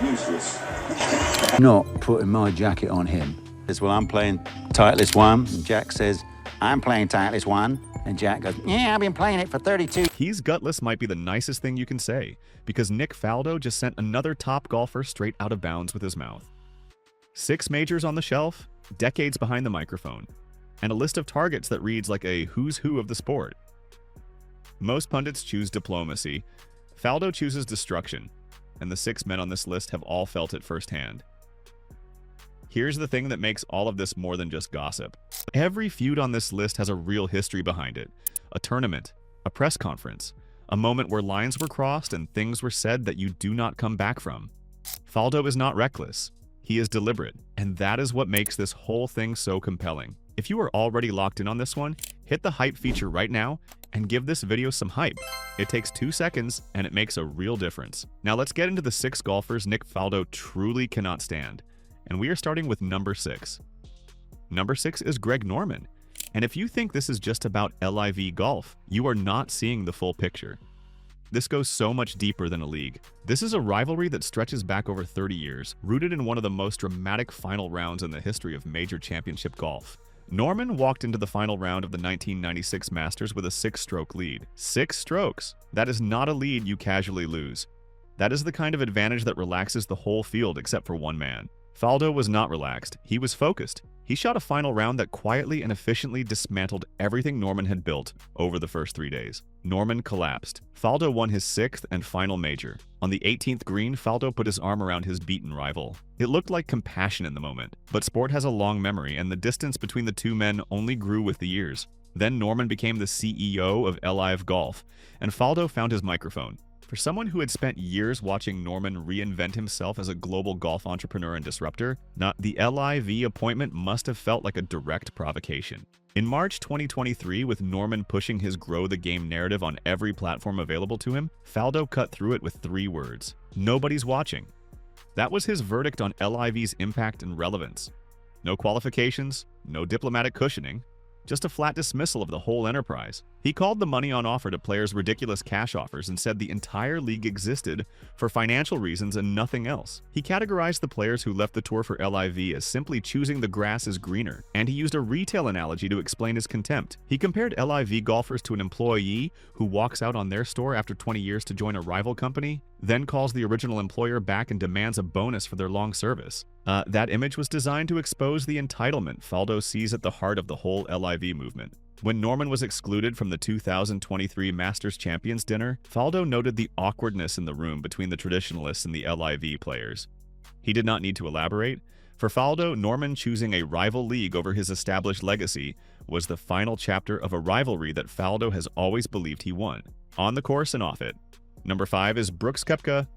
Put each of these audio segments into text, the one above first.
Useless. Not putting my jacket on him. Says, well, I'm playing Titleist 1. And Jack says, I'm playing Titleist 1. And Jack goes, yeah, I've been playing it for 32. He's gutless might be the nicest thing you can say, because Nick Faldo just sent another top golfer straight out of bounds with his mouth. 6 majors on the shelf, decades behind the microphone, and a list of targets that reads like a who's who of the sport. Most pundits choose diplomacy. Faldo chooses destruction, and the 6 men on this list have all felt it firsthand. Here's the thing that makes all of this more than just gossip. Every feud on this list has a real history behind it. A tournament, a press conference, a moment where lines were crossed and things were said that you do not come back from. Faldo is not reckless. He is deliberate, and that is what makes this whole thing so compelling. If you are already locked in on this one, hit the hype feature right now and give this video some hype. It takes 2 seconds and it makes a real difference. Now let's get into the 6 golfers Nick Faldo truly cannot stand. And we are starting with number 6. Number 6 is Greg Norman. And if you think this is just about LIV Golf, you are not seeing the full picture. This goes so much deeper than a league. This is a rivalry that stretches back over 30 years, rooted in one of the most dramatic final rounds in the history of major championship golf. Norman walked into the final round of the 1996 Masters with a 6-stroke lead. 6 strokes! That is not a lead you casually lose. That is the kind of advantage that relaxes the whole field except for one man. Faldo was not relaxed. He was focused. He shot a final round that quietly and efficiently dismantled everything Norman had built over the first 3 days. Norman collapsed. Faldo won his 6th and final major. On the 18th green, Faldo put his arm around his beaten rival. It looked like compassion in the moment, but sport has a long memory, and the distance between the 2 men only grew with the years. Then Norman became the CEO of LIV Golf, and Faldo found his microphone. For someone who had spent years watching Norman reinvent himself as a global golf entrepreneur and disruptor, the LIV appointment must have felt like a direct provocation. In March 2023, with Norman pushing his grow the game narrative on every platform available to him, Faldo cut through it with 3 words: nobody's watching. That was his verdict on LIV's impact and relevance. No qualifications, no diplomatic cushioning, just a flat dismissal of the whole enterprise. He called the money on offer to players ridiculous cash offers and said the entire league existed for financial reasons and nothing else. He categorized the players who left the tour for LIV as simply choosing the grass is greener, and he used a retail analogy to explain his contempt. He compared LIV golfers to an employee who walks out on their store after 20 years to join a rival company, then calls the original employer back and demands a bonus for their long service. That image was designed to expose the entitlement Faldo sees at the heart of the whole LIV movement. When Norman was excluded from the 2023 Masters Champions dinner, Faldo noted the awkwardness in the room between the traditionalists and the LIV players. He did not need to elaborate. For Faldo, Norman choosing a rival league over his established legacy was the final chapter of a rivalry that Faldo has always believed he won, on the course and off it. Number 5 is Brooks Koepka,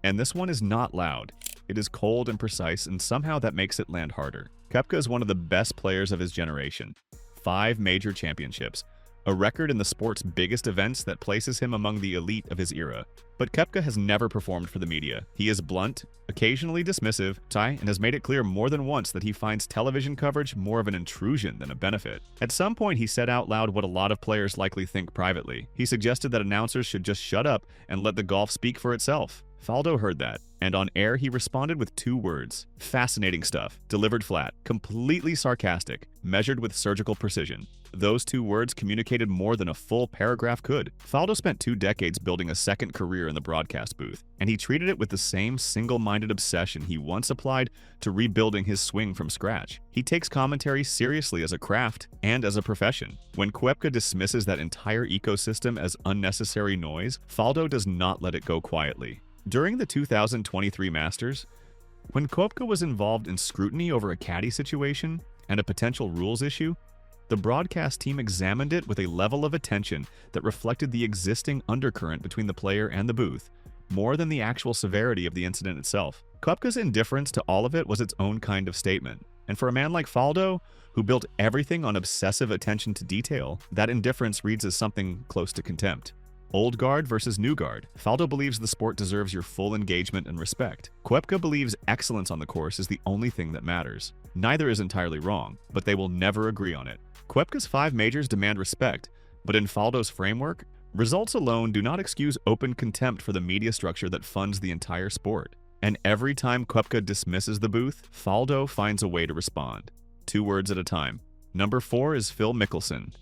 and this one is not loud. It is cold and precise, and somehow that makes it land harder. Koepka is one of the best players of his generation. 5 major championships, a record in the sport's biggest events that places him among the elite of his era. But Koepka has never performed for the media. He is blunt, occasionally dismissive, and has made it clear more than once that he finds television coverage more of an intrusion than a benefit. At some point, he said out loud what a lot of players likely think privately. He suggested that announcers should just shut up and let the golf speak for itself. Faldo heard that, and on air he responded with 2 words. Fascinating stuff, delivered flat, completely sarcastic, measured with surgical precision. Those 2 words communicated more than a full paragraph could. Faldo spent 2 decades building a second career in the broadcast booth, and he treated it with the same single-minded obsession he once applied to rebuilding his swing from scratch. He takes commentary seriously as a craft and as a profession. When Koepka dismisses that entire ecosystem as unnecessary noise, Faldo does not let it go quietly. During the 2023 Masters, when Koepka was involved in scrutiny over a caddy situation and a potential rules issue, the broadcast team examined it with a level of attention that reflected the existing undercurrent between the player and the booth, more than the actual severity of the incident itself. Koepka's indifference to all of it was its own kind of statement, and for a man like Faldo, who built everything on obsessive attention to detail, that indifference reads as something close to contempt. Old guard versus new guard. Faldo believes the sport deserves your full engagement and respect. Koepka believes excellence on the course is the only thing that matters. Neither is entirely wrong, but they will never agree on it. Koepka's 5 majors demand respect, but in Faldo's framework, results alone do not excuse open contempt for the media structure that funds the entire sport. And every time Koepka dismisses the booth, Faldo finds a way to respond. 2 words at a time. Number 4 is Phil Mickelson.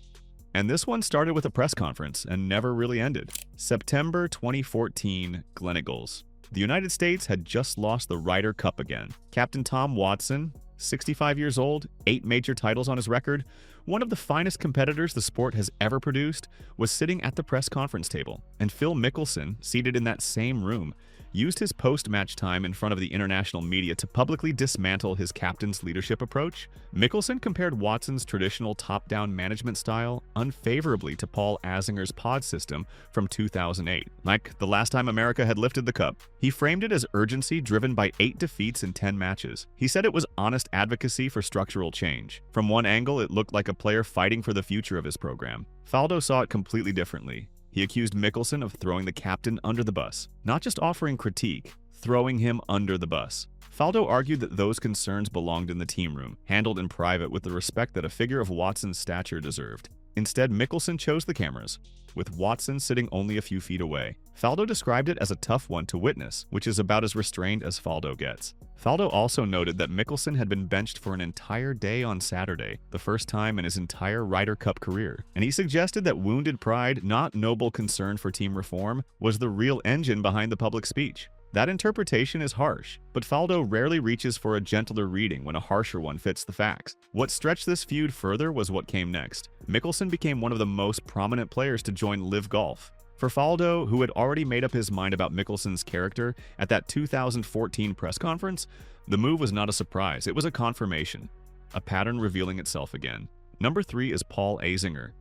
And this one started with a press conference and never really ended. September 2014, Gleneagles. The United States had just lost the Ryder Cup again. Captain Tom Watson, 65 years old, 8 major titles on his record, one of the finest competitors the sport has ever produced, was sitting at the press conference table. And Phil Mickelson, seated in that same room, used his post-match time in front of the international media to publicly dismantle his captain's leadership approach. Mickelson compared Watson's traditional top-down management style unfavorably to Paul Azinger's pod system from 2008, like the last time America had lifted the cup. He framed it as urgency driven by 8 defeats in 10 matches. He said it was honest advocacy for structural change. From one angle, it looked like a player fighting for the future of his program. Faldo saw it completely differently. He accused Mickelson of throwing the captain under the bus, not just offering critique, throwing him under the bus. Faldo argued that those concerns belonged in the team room, handled in private with the respect that a figure of Watson's stature deserved. Instead, Mickelson chose the cameras, with Watson sitting only a few feet away. Faldo described it as a tough one to witness, which is about as restrained as Faldo gets. Faldo also noted that Mickelson had been benched for an entire day on Saturday, the first time in his entire Ryder Cup career, and he suggested that wounded pride, not noble concern for team reform, was the real engine behind the public speech. That interpretation is harsh, but Faldo rarely reaches for a gentler reading when a harsher one fits the facts. What stretched this feud further was what came next. Mickelson became one of the most prominent players to join LIV Golf. For Faldo, who had already made up his mind about Mickelson's character at that 2014 press conference, the move was not a surprise, it was a confirmation, a pattern revealing itself again. Number 3 is Paul Azinger.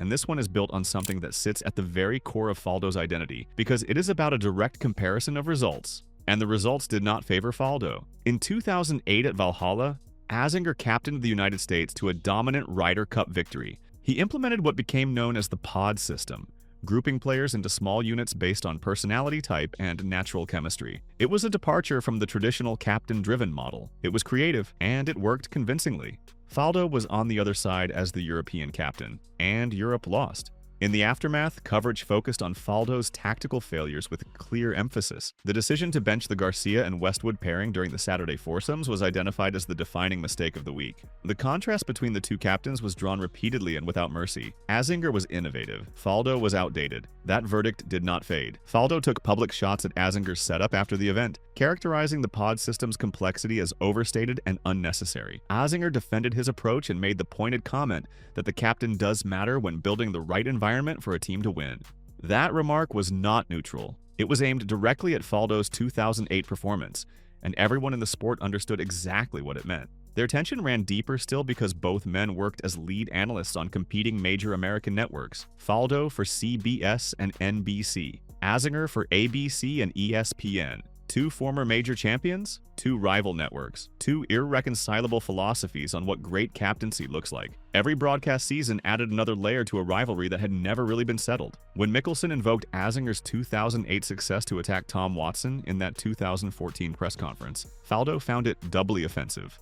And this one is built on something that sits at the very core of Faldo's identity, because it is about a direct comparison of results. And the results did not favor Faldo. In 2008 at Valhalla, Azinger captained the United States to a dominant Ryder Cup victory. He implemented what became known as the pod system, grouping players into small units based on personality type and natural chemistry. It was a departure from the traditional captain-driven model. It was creative, and it worked convincingly. Faldo was on the other side as the European captain, and Europe lost. In the aftermath, coverage focused on Faldo's tactical failures with clear emphasis. The decision to bench the Garcia and Westwood pairing during the Saturday foursomes was identified as the defining mistake of the week. The contrast between the two captains was drawn repeatedly and without mercy. Azinger was innovative. Faldo was outdated. That verdict did not fade. Faldo took public shots at Azinger's setup after the event, characterizing the pod system's complexity as overstated and unnecessary. Azinger defended his approach and made the pointed comment that the captain does matter when building the right environment for a team to win. That remark was not neutral. It was aimed directly at Faldo's 2008 performance, and everyone in the sport understood exactly what it meant. Their tension ran deeper still because both men worked as lead analysts on competing major American networks, Faldo for CBS and NBC, Azinger for ABC and ESPN. 2 former major champions, 2 rival networks, 2 irreconcilable philosophies on what great captaincy looks like. Every broadcast season added another layer to a rivalry that had never really been settled. When Mickelson invoked Azinger's 2008 success to attack Tom Watson in that 2014 press conference, Faldo found it doubly offensive.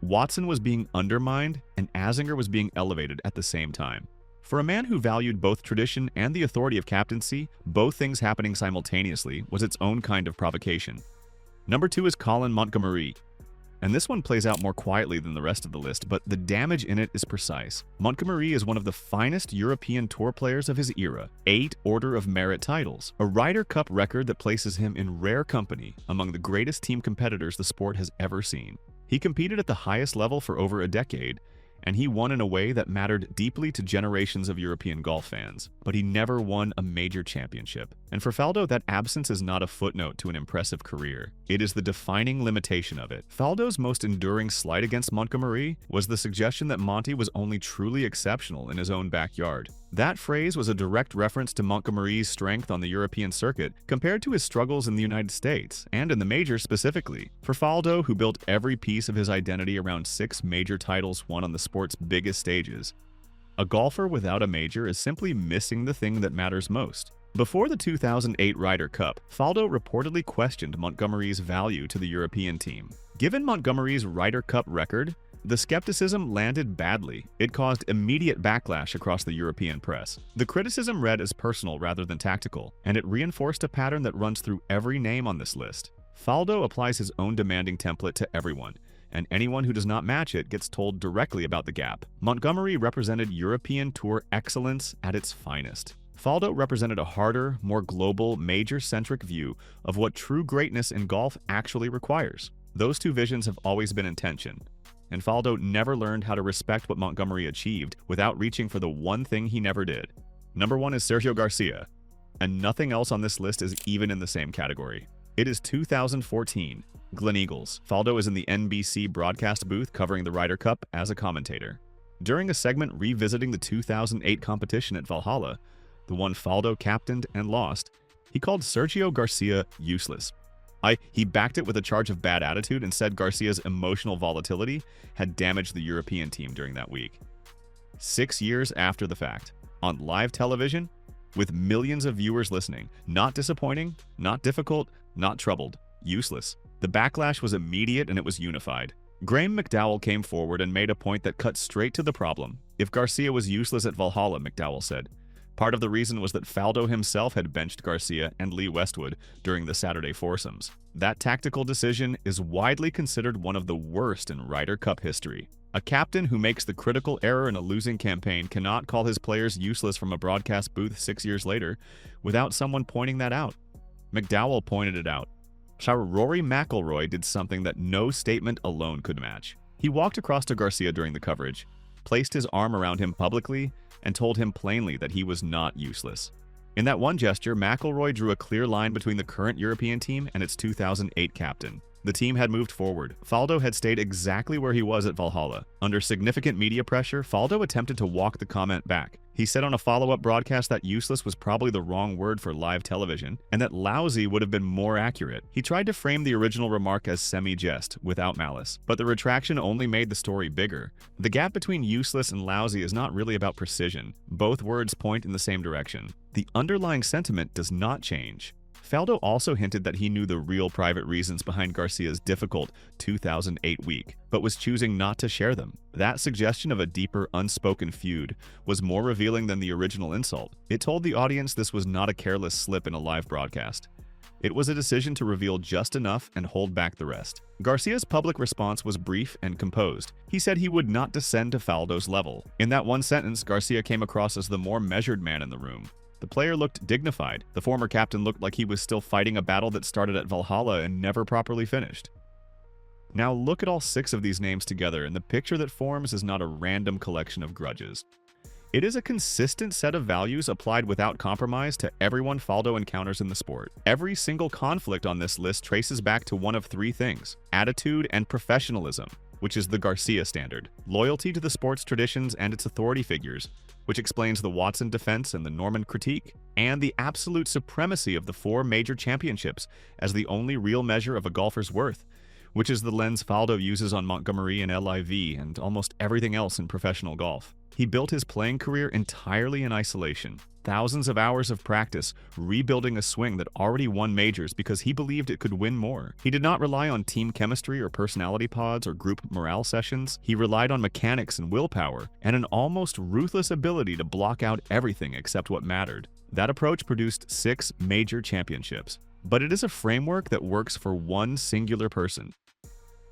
Watson was being undermined, and Azinger was being elevated at the same time. For a man who valued both tradition and the authority of captaincy, both things happening simultaneously was its own kind of provocation. Number 2 is Colin Montgomerie. And this one plays out more quietly than the rest of the list, but the damage in it is precise. Montgomerie is one of the finest European Tour players of his era, 8 Order of Merit titles, a Ryder Cup record that places him in rare company among the greatest team competitors the sport has ever seen. He competed at the highest level for over a decade, and he won in a way that mattered deeply to generations of European golf fans. But he never won a major championship. And for Faldo, that absence is not a footnote to an impressive career. It is the defining limitation of it. Faldo's most enduring slight against Montgomerie was the suggestion that Monty was only truly exceptional in his own backyard. That phrase was a direct reference to Montgomerie's strength on the European circuit compared to his struggles in the United States, and in the majors specifically. For Faldo, who built every piece of his identity around 6 major titles won on the sport's biggest stages, a golfer without a major is simply missing the thing that matters most. Before the 2008 Ryder Cup, Faldo reportedly questioned Montgomerie's value to the European team. Given Montgomerie's Ryder Cup record, the skepticism landed badly. It caused immediate backlash across the European press. The criticism read as personal rather than tactical, and it reinforced a pattern that runs through every name on this list. Faldo applies his own demanding template to everyone, and anyone who does not match it gets told directly about the gap. Montgomerie represented European Tour excellence at its finest. Faldo represented a harder, more global, major-centric view of what true greatness in golf actually requires. Those two visions have always been in tension, and Faldo never learned how to respect what Montgomerie achieved without reaching for the one thing he never did. Number 1 is Sergio Garcia, and nothing else on this list is even in the same category. It is 2014. Gleneagles. Faldo is in the NBC broadcast booth covering the Ryder Cup as a commentator. During a segment revisiting the 2008 competition at Valhalla, the one Faldo captained and lost, he called Sergio Garcia useless. He backed it with a charge of bad attitude and said Garcia's emotional volatility had damaged the European team during that week. 6 years after the fact, on live television, with millions of viewers listening, not disappointing, not difficult, not troubled, useless. The backlash was immediate and it was unified. Graham McDowell came forward and made a point that cut straight to the problem. If Garcia was useless at Valhalla, McDowell said, part of the reason was that Faldo himself had benched Garcia and Lee Westwood during the Saturday foursomes. That tactical decision is widely considered one of the worst in Ryder Cup history. A captain who makes the critical error in a losing campaign cannot call his players useless from a broadcast booth 6 years later without someone pointing that out. McDowell pointed it out. Rory McIlroy did something that no statement alone could match. He walked across to Garcia during the coverage, placed his arm around him publicly, and told him plainly that he was not useless. In that one gesture, McIlroy drew a clear line between the current European team and its 2008 captain. The team had moved forward. Faldo had stayed exactly where he was at Valhalla. Under significant media pressure, Faldo attempted to walk the comment back. He said on a follow-up broadcast that useless was probably the wrong word for live television, and that lousy would have been more accurate. He tried to frame the original remark as semi-jest, without malice, but the retraction only made the story bigger. The gap between useless and lousy is not really about precision. Both words point in the same direction. The underlying sentiment does not change. Faldo also hinted that he knew the real private reasons behind Garcia's difficult 2008 week, but was choosing not to share them. That suggestion of a deeper, unspoken feud was more revealing than the original insult. It told the audience this was not a careless slip in a live broadcast. It was a decision to reveal just enough and hold back the rest. Garcia's public response was brief and composed. He said he would not descend to Faldo's level. In that one sentence, Garcia came across as the more measured man in the room. The player looked dignified. The former captain looked like he was still fighting a battle that started at Valhalla and never properly finished. Now look at all 6 of these names together, and the picture that forms is not a random collection of grudges. It is a consistent set of values applied without compromise to everyone Faldo encounters in the sport. Every single conflict on this list traces back to one of 3 things: attitude and professionalism, which is the Garcia standard, loyalty to the sport's traditions and its authority figures, which explains the Watson defense and the Norman critique, and the absolute supremacy of the 4 major championships as the only real measure of a golfer's worth, which is the lens Faldo uses on Montgomerie and LIV and almost everything else in professional golf. He built his playing career entirely in isolation. Thousands of hours of practice rebuilding a swing that already won majors because he believed it could win more. He did not rely on team chemistry or personality pods or group morale sessions. He relied on mechanics and willpower and an almost ruthless ability to block out everything except what mattered. That approach produced 6 major championships. But it is a framework that works for one singular person.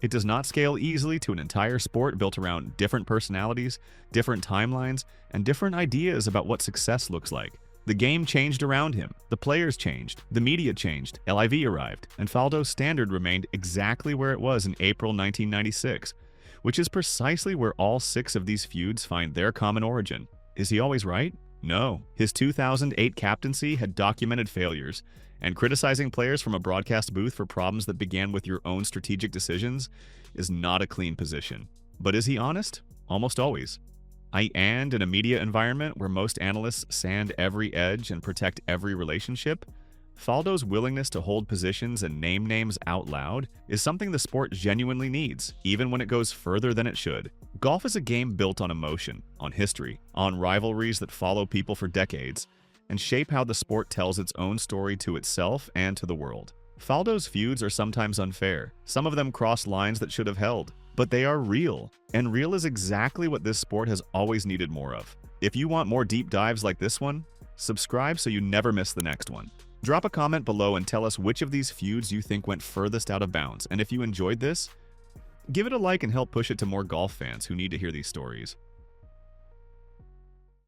It does not scale easily to an entire sport built around different personalities, different timelines, and different ideas about what success looks like. The game changed around him, the players changed, the media changed, LIV arrived, and Faldo's standard remained exactly where it was in April 1996, which is precisely where all 6 of these feuds find their common origin. Is he always right? No. His 2008 captaincy had documented failures, and criticizing players from a broadcast booth for problems that began with your own strategic decisions is not a clean position. But is he honest? Almost always. And in a media environment where most analysts sand every edge and protect every relationship, Faldo's willingness to hold positions and name names out loud is something the sport genuinely needs, even when it goes further than it should. Golf is a game built on emotion, on history, on rivalries that follow people for decades, and shape how the sport tells its own story to itself and to the world. Faldo's feuds are sometimes unfair. Some of them cross lines that should have held, but they are real, and real is exactly what this sport has always needed more of. If you want more deep dives like this one, subscribe so you never miss the next one. Drop a comment below and tell us which of these feuds you think went furthest out of bounds, and if you enjoyed this, give it a like and help push it to more golf fans who need to hear these stories.